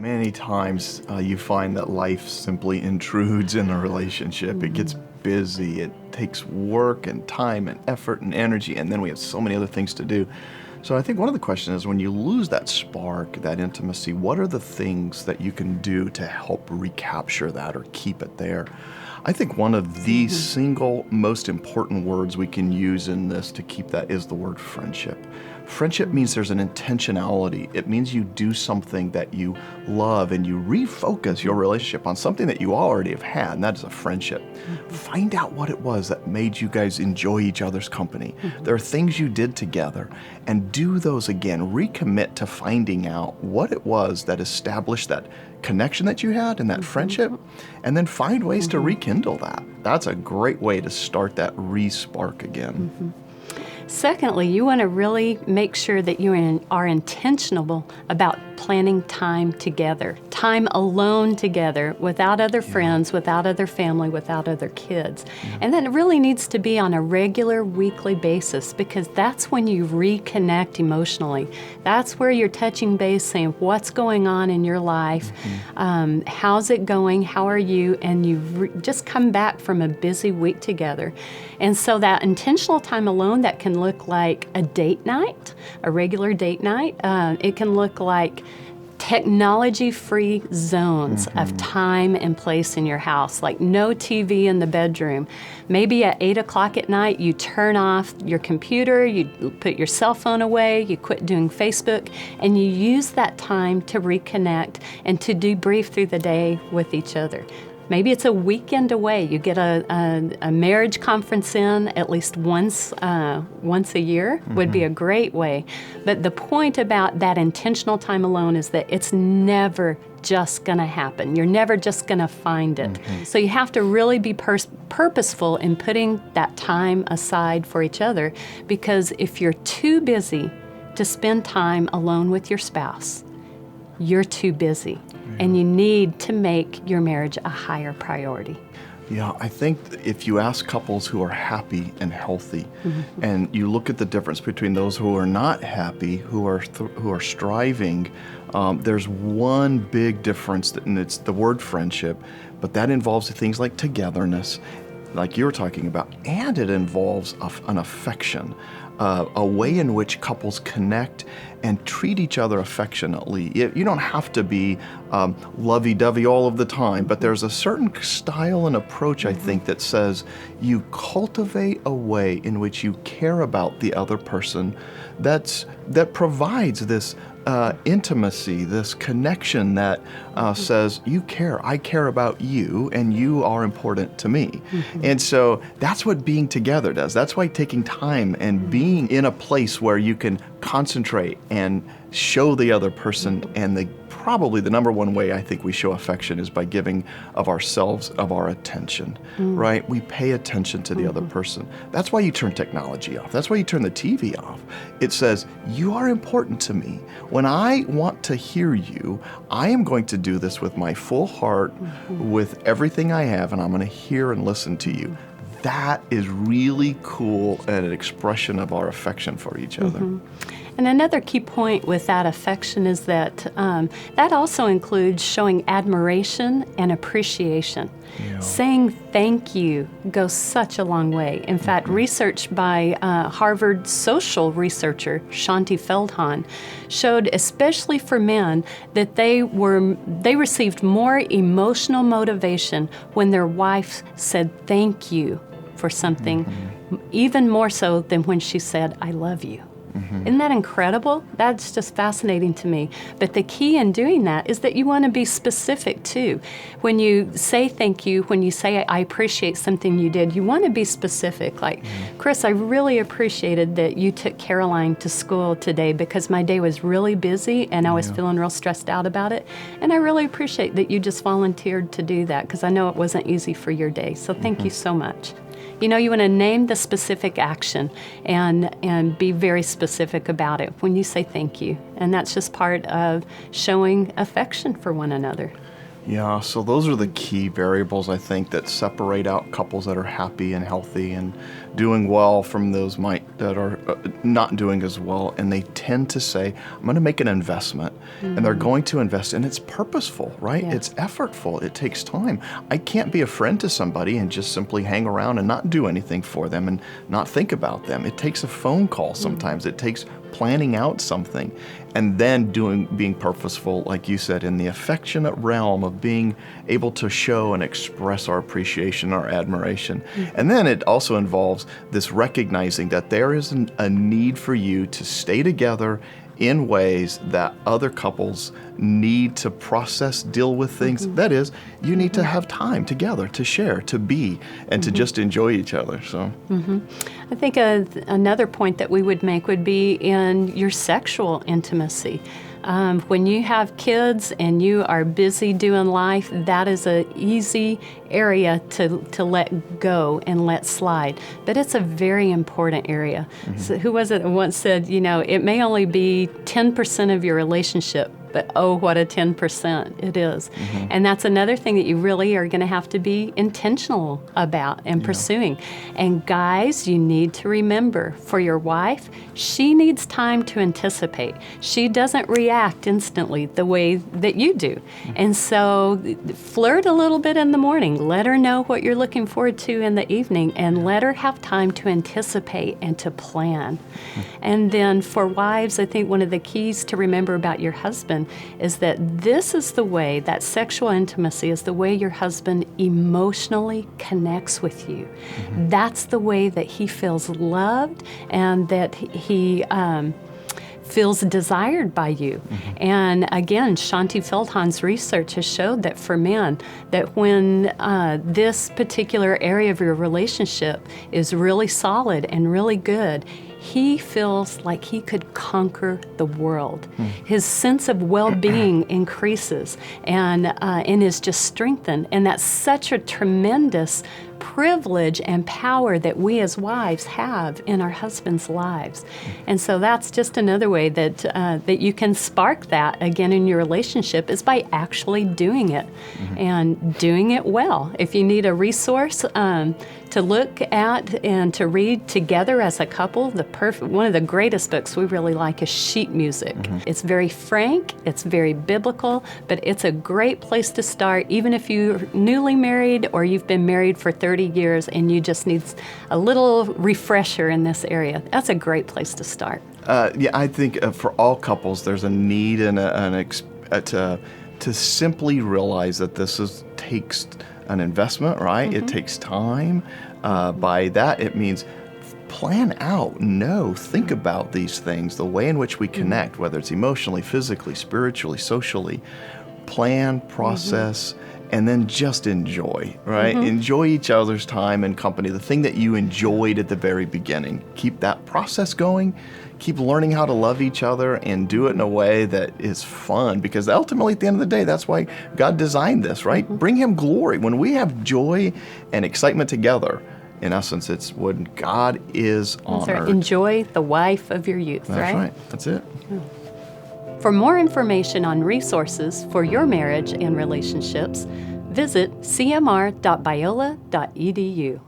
Many times you find that life simply intrudes in a relationship. It gets busy. It takes work and time and effort and energy, and then we have so many other things to do. So I think one of the questions is when you lose that spark, that intimacy, what are the things that you can do to help recapture that or keep it there? I think one of the single most important words we can use in this to keep that is the word friendship. Friendship means there's an intentionality. It means you do something that you love and you refocus your relationship on something that you already have had, and that is a friendship. Find out what it was that made you guys enjoy each other's company. There are things you did together, and do those again. Recommit to finding out what it was that established that connection that you had and that friendship, and then find ways to rekindle that. That's a great way to start that re-spark again. Secondly, you want to really make sure that you are intentional about planning time together, time alone together, without other friends, without other family, without other kids. And that really needs to be on a regular weekly basis, because that's when you reconnect emotionally. That's where you're touching base, saying what's going on in your life, how's it going, how are you, and you've just come back from a busy week together. And so that intentional time alone, that can look like a date night, a regular date night. It can look like technology-free zones of time and place in your house, like no TV in the bedroom. Maybe at 8 o'clock at night, you turn off your computer, you put your cell phone away, you quit doing Facebook, and you use that time to reconnect and to debrief through the day with each other. Maybe it's a weekend away. You get a marriage conference in at least once a year would be a great way. But the point about that intentional time alone is that it's never just going to happen. You're never just going to find it. So you have to really be purposeful in putting that time aside for each other, because if you're too busy to spend time alone with your spouse, you're too busy. And you need to make your marriage a higher priority. Yeah, I think if you ask couples who are happy and healthy, and you look at the difference between those who are not happy, who are striving, there's one big difference, and it's the word friendship, but that involves things like togetherness, like you were talking about, and it involves an affection, a way in which couples connect and treat each other affectionately. You don't have to be lovey-dovey all of the time, but there's a certain style and approach, I think, that says you cultivate a way in which you care about the other person that provides this intimacy, this connection that says, you care, I care about you, and you are important to me. And so that's what being together does. That's why taking time and being in a place where you can concentrate and show the other person, and probably the number one way I think we show affection is by giving of ourselves, of our attention, right? We pay attention to the other person. That's why you turn technology off. That's why you turn the TV off. It says, you are important to me. When I want to hear you, I am going to do this with my full heart, with everything I have, and I'm going to hear and listen to you. That is really cool and an expression of our affection for each other. And another key point with that affection is that that also includes showing admiration and appreciation. Saying thank you goes such a long way. In fact, research by Harvard social researcher Shanti Feldhahn showed, especially for men, that they received more emotional motivation when their wife said thank you for something, even more so than when she said, I love you. Isn't that incredible? That's just fascinating to me. But the key in doing that is that you want to be specific too. When you say thank you, when you say I appreciate something you did, you want to be specific. Like, Chris, I really appreciated that you took Caroline to school today because my day was really busy and I was feeling real stressed out about it. And I really appreciate that you just volunteered to do that because I know it wasn't easy for your day. So thank you so much. You know, you want to name the specific action and be very specific about it when you say thank you. And that's just part of showing affection for one another. Yeah, so those are the key variables, I think, that separate out couples that are happy and healthy and doing well from those that are not doing as well. And they tend to say, I'm going to make an investment. And they're going to invest, and it's purposeful, right? Yeah. It's effortful. It takes time. I can't be a friend to somebody and just simply hang around and not do anything for them and not think about them. It takes a phone call sometimes. It takes planning out something, and then being purposeful, like you said, in the affectionate realm of being able to show and express our appreciation, our admiration. And then it also involves this recognizing that there is a need for you to stay together in ways that other couples need to process, deal with things. That is, you need to have time together to share, to be, and to just enjoy each other. So, I think another point that we would make would be in your sexual intimacy. When you have kids and you are busy doing life, that is an easy area to let go and let slide. But it's a very important area. So who was it that once said, it may only be 10% of your relationship, but oh, what a 10% it is. And that's another thing that you really are going to have to be intentional about and pursuing. And guys, you need to remember, for your wife, she needs time to anticipate. She doesn't react instantly the way that you do. And so flirt a little bit in the morning. Let her know what you're looking forward to in the evening, and let her have time to anticipate and to plan. And then for wives, I think one of the keys to remember about your husband is that this is the way, that sexual intimacy is the way your husband emotionally connects with you. That's the way that he feels loved and that he feels desired by you. And again, Shanti Feldhahn's research has showed that for men, that when this particular area of your relationship is really solid and really good, he feels like he could conquer the world. His sense of well-being increases and is just strengthened. And that's such a tremendous privilege and power that we as wives have in our husbands' lives. And so that's just another way that that you can spark that again in your relationship, is by actually doing it and doing it well. If you need a resource to look at and to read together as a couple, one of the greatest books we really like is Sheet Music. It's very frank, it's very biblical, but it's a great place to start, even if you're newly married or you've been married for 30 years and you just need a little refresher in this area. That's a great place to start. Yeah, I think for all couples, there's a need and to simply realize that this takes an investment, right? It takes time. By that, it means plan out, think about these things, the way in which we connect, whether it's emotionally, physically, spiritually, socially. Plan, process, and then just enjoy, right? Enjoy each other's time and company, the thing that you enjoyed at the very beginning. Keep that process going. Keep learning how to love each other and do it in a way that is fun, because ultimately at the end of the day, that's why God designed this, right? Bring Him glory. When we have joy and excitement together, in essence, it's when God is honored. Enjoy the wife of your youth, That's right. That's it. For more information on resources for your marriage and relationships, visit cmr.biola.edu.